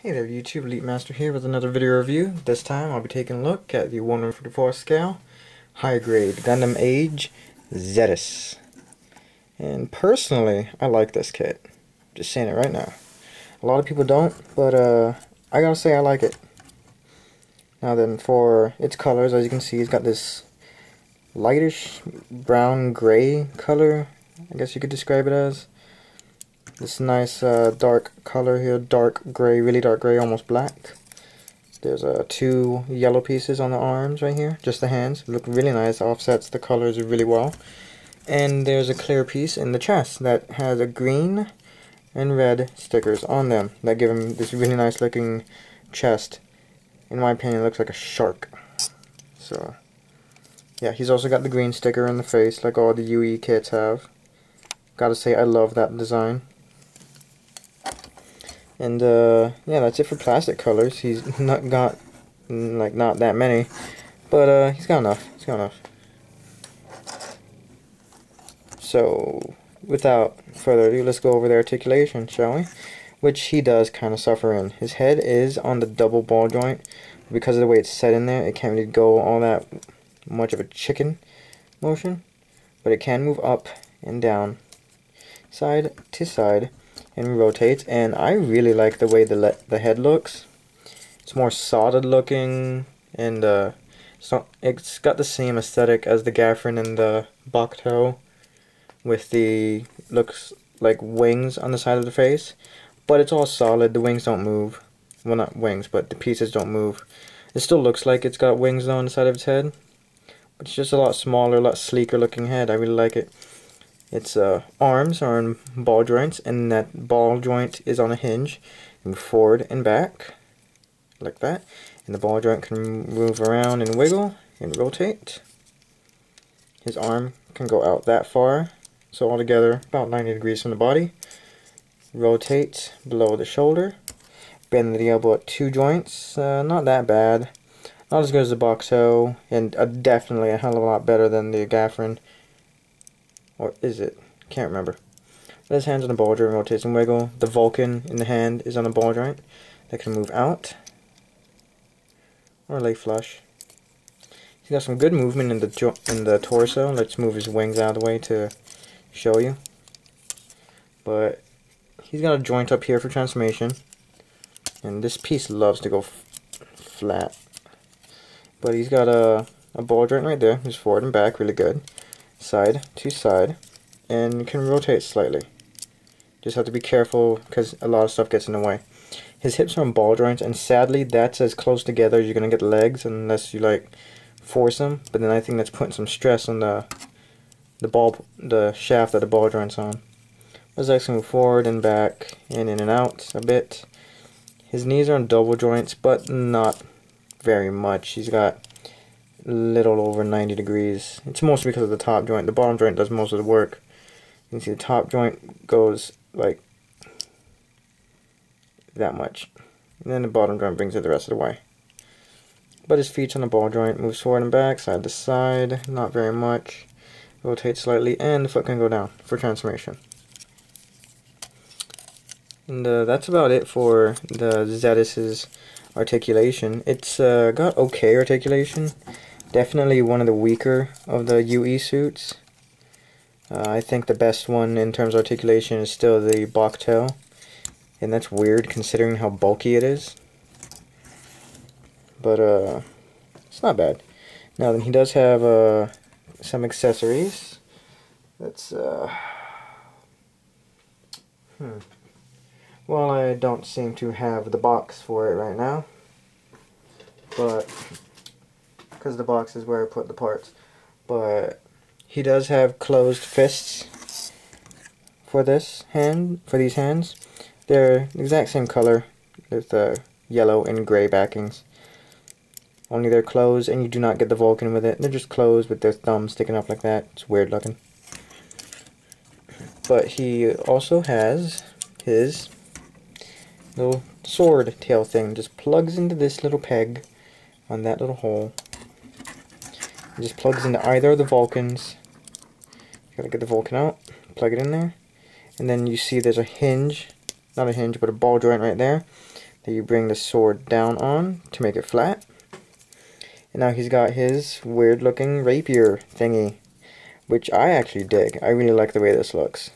Hey there YouTube, Elite Master here with another video review. This time I'll be taking a look at the 1/144 scale high grade Gundam Age Zedas. And personally, I like this kit. Just saying it right now. A lot of people don't, but I gotta say I like it. Now then, for its colors, as you can see, it's got this lightish brown gray color, I guess you could describe it as. This nice dark color here, dark gray, really dark gray, almost black. There's two yellow pieces on the arms right here, just the hands. Look really nice, offsets the colors really well. And there's a clear piece in the chest that has a green and red stickers on them that give him this really nice looking chest. In my opinion, it looks like a shark. So, yeah, he's also got the green sticker in the face like all the UE kits have. Gotta say, I love that design. And yeah, that's it for plastic colors. He's not got not that many, but he's got enough. He's got enough. So without further ado, let's go over the articulation, shall we? Which he does kind of suffer in. His head is on the double ball joint. Because of the way it's set in there, it can't really go all that much of a chicken motion, but it can move up and down, side to side, and rotates. And I really like the way the head looks. It's more solid looking, and it's got the same aesthetic as the Gafrin and the Bakto, with the looks like wings on the side of the face, but it's all solid. The wings don't move. Well, not wings, but the pieces don't move. It still looks like it's got wings though on the side of its head, but it's just a lot smaller, a lot sleeker looking head. I really like it. Its arms are in ball joints, and that ball joint is on a hinge, and forward and back, like that. And the ball joint can move around and wiggle and rotate. His arm can go out that far, so altogether about 90 degrees from the body. Rotate below the shoulder. Bend the elbow at two joints. Not that bad. Not as good as the Boxo, and definitely a hell of a lot better than the Gafrin. Or is it? Can't remember. But his hand's on the ball joint, rotates and wiggle. The Vulcan in the hand is on a ball joint that can move out or lay flush. He's got some good movement in the torso. Let's move his wings out of the way to show you. But he's got a joint up here for transformation, and this piece loves to go flat. But he's got a ball joint right there. Just forward and back, really good. Side to side, and can rotate slightly. Just have to be careful because a lot of stuff gets in the way. His hips are on ball joints, and sadly that's as close together as you're gonna get legs unless you like force them. But then I think that's putting some stress on the shaft that the ball joint's on. His legs can move forward and back and in and out a bit. His knees are on double joints, but not very much. He's got little over 90 degrees. It's mostly because of the top joint. The bottom joint does most of the work. You can see the top joint goes like that much, and then the bottom joint brings it the rest of the way. But his feet's on the ball joint, moves forward and back, side to side, not very much. Rotates slightly, and the foot can go down for transformation. And that's about it for the Zedas' articulation. It's got okay articulation. Definitely one of the weaker of the UE suits. I think the best one in terms of articulation is still the Bakto, and that's weird considering how bulky it is. But it's not bad. Now then, he does have some accessories. That's well, I don't seem to have the box for it right now, but because the box is where I put the parts. But he does have closed fists for these hands. They're the exact same color with yellow and gray backings. Only they're closed, and you do not get the Vulcan with it. They're just closed with their thumbs sticking up like that. It's weird looking. But he also has his little sword tail thing. Just plugs into this little peg on that little hole. It just plugs into either of the Vulcans. You gotta get the Vulcan out, plug it in there, and then you see there's a hinge, not a hinge, but a ball joint right there. that you bring the sword down on to make it flat. And now he's got his weird looking rapier thingy, which I actually dig. I really like the way this looks.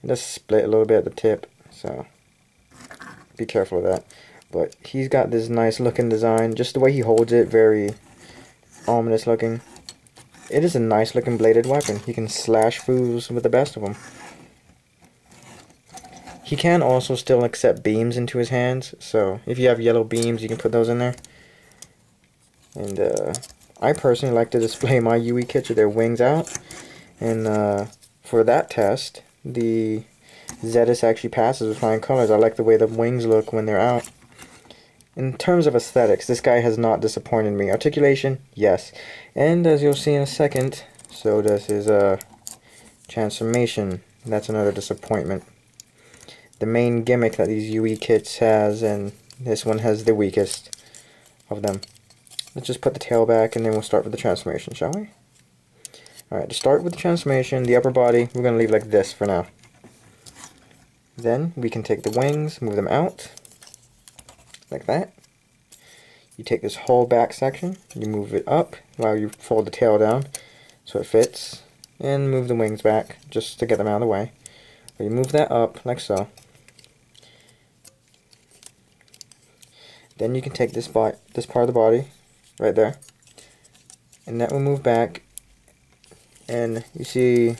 It does split a little bit at the tip, so be careful of that. But he's got this nice looking design. Just the way he holds it, very ominous looking. It is a nice looking bladed weapon. He can slash fools with the best of them. He can also still accept beams into his hands, so if you have yellow beams, you can put those in there. And I personally like to display my UE kits with their wings out. And for that test, the Zedas actually passes with flying colors. I like the way the wings look when they're out. In terms of aesthetics, this guy has not disappointed me. Articulation, yes. And as you'll see in a second, so does his transformation. That's another disappointment. The main gimmick that these UE kits has, and this one has the weakest of them. Let's just put the tail back and then we'll start with the transformation, shall we? Alright, to start with the transformation, the upper body, we're going to leave like this for now. Then we can take the wings, move them out, like that. You take this whole back section, you move it up while you fold the tail down so it fits, and move the wings back just to get them out of the way. But you move that up like so. Then you can take this part of the body, right there, and that will move back, and you see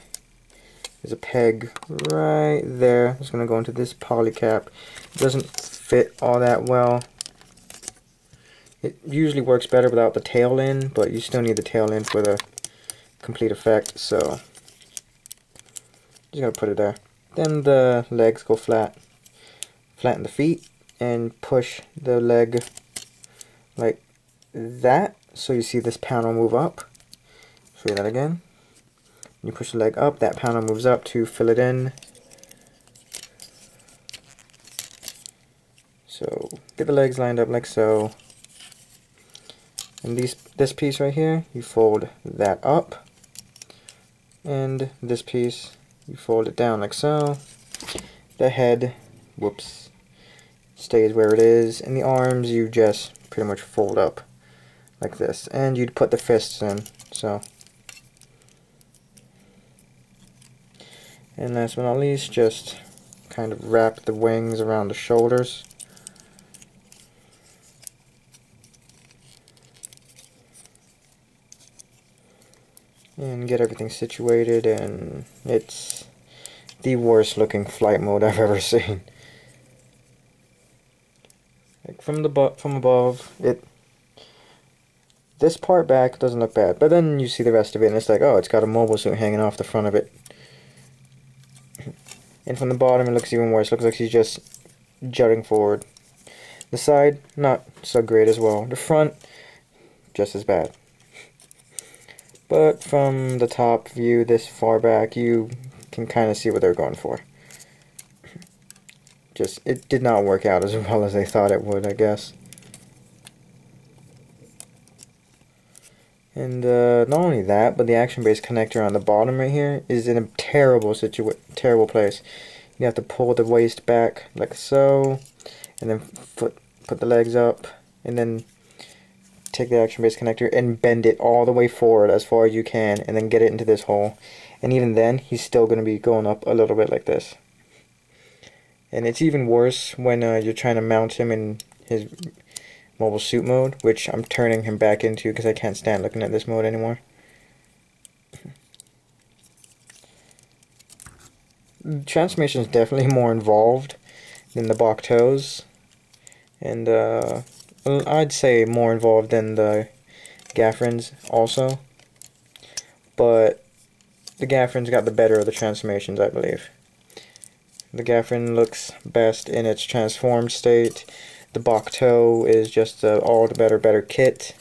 there's a peg right there. It's going to go into this poly cap. It doesn't fit all that well. It usually works better without the tail in, but you still need the tail in for the complete effect, so just going to put it there. Then the legs go flat. Flatten the feet and push the leg like that, so you see this panel move up. Show you that again. You push the leg up, that panel moves up to fill it in. So get the legs lined up like so. And this piece right here, you fold that up, and this piece you fold it down like so. The head, whoops, stays where it is, and the arms you just pretty much fold up like this, and you'd put the fists in. So, and last but not least, just kind of wrap the wings around the shoulders. And get everything situated, and it's the worst looking flight mode I've ever seen. Like from above, this part back doesn't look bad, but then you see the rest of it and it's like, oh, it's got a mobile suit hanging off the front of it. And from the bottom it looks even worse. It looks like he's just jutting forward. The side, not so great as well. The front, just as bad. But from the top view, this far back, you can kind of see what they're going for. Just, it did not work out as well as they thought it would, I guess. And not only that, but the action base connector on the bottom right here is in a terrible place. You have to pull the waist back like so, and then put the legs up, and then take the action base connector and bend it all the way forward as far as you can, and then get it into this hole. And even then, he's still going to be going up a little bit like this. And it's even worse when you're trying to mount him in his mobile suit mode, which I'm turning him back into because I can't stand looking at this mode anymore. The transformation is definitely more involved than the Bok toes, and I'd say more involved than the Gaffrins also, but the Gaffrin's got the better of the transformations, I believe. The Gaffrin looks best in its transformed state. The Bok toe is just all the better kit.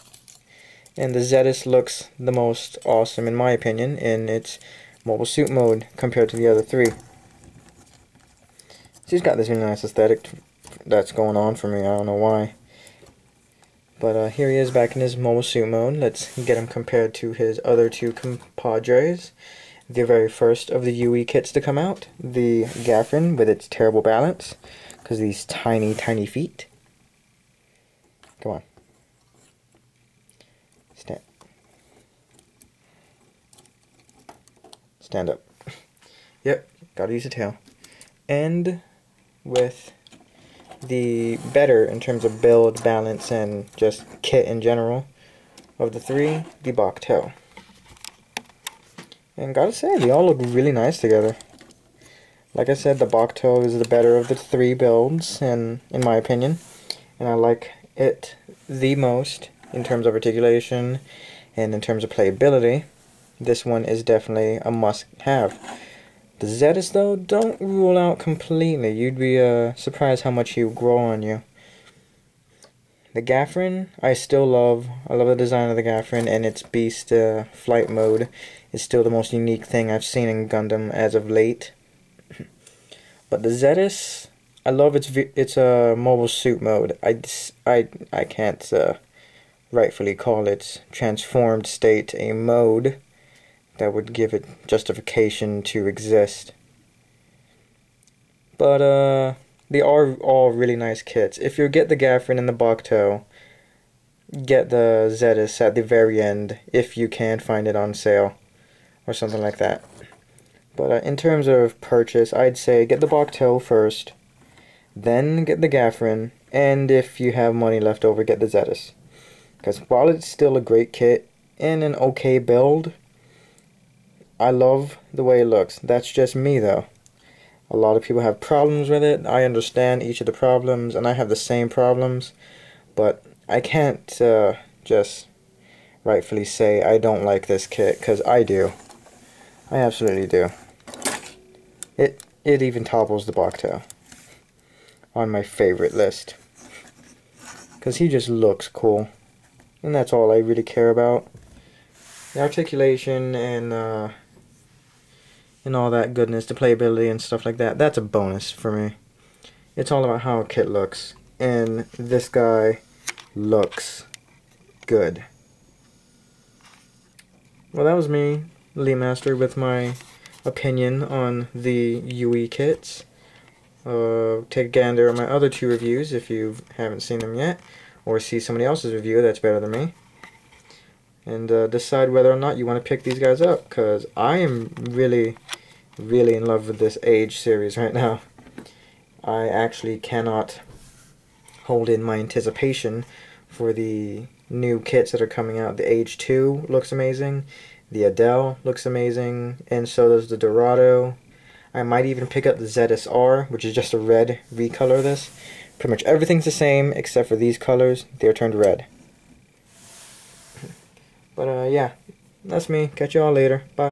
And the Zedas looks the most awesome, in my opinion, in its mobile suit mode compared to the other three. He's got this really nice aesthetic that's going on for me. I don't know why. But here he is back in his mobile suit mode. Let's get him compared to his other two compadres. The very first of the UE kits to come out, the Gaffrin with its terrible balance, because these tiny, tiny feet. Come on. Stand up. Yep, gotta use the tail. And with the better in terms of build, balance, and just kit in general of the three, the bok tail. And gotta say, they all look really nice together. Like I said, the bok tail is the better of the three builds, and in my opinion. And I like it the most in terms of articulation and in terms of playability. This one is definitely a must-have. The Zedas, though, don't rule out completely. You'd be surprised how much he will grow on you. The Gaffrin, I still love. I love the design of the Gaffrin, and its beast flight mode is still the most unique thing I've seen in Gundam as of late. But the Zedas, I love its mobile suit mode. I can't rightfully call its transformed state a mode that would give it justification to exist. But they are all really nice kits. If you get the Gaffrin and the bok tail, get the Zedas at the very end if you can find it on sale or something like that. But in terms of purchase, I'd say get the bok tail first, then get the Gaffrin, and if you have money left over, get the Zedas. Because while it's still a great kit and an okay build, I love the way it looks. That's just me, though. A lot of people have problems with it. I understand each of the problems, and I have the same problems. But I can't just rightfully say I don't like this kit, because I do. I absolutely do. It even topples the bok tail on my favorite list. Because he just looks cool. And that's all I really care about. The articulation and all that goodness, the playability and stuff like that, that's a bonus for me. It's all about how a kit looks. And this guy looks good. Well, that was me, Lee Master, with my opinion on the UE kits. Take a gander on my other two reviews if you haven't seen them yet, or see somebody else's review that's better than me. And decide whether or not you want to pick these guys up, because I am really in love with this Age series right now. I actually cannot hold in my anticipation for the new kits that are coming out. The Age 2 looks amazing, the Adele looks amazing, and so does the Dorado. I might even pick up the Zedas R, which is just a red recolor of this. Pretty much everything's the same except for these colors, they're turned red. But yeah, that's me. Catch you all later. Bye.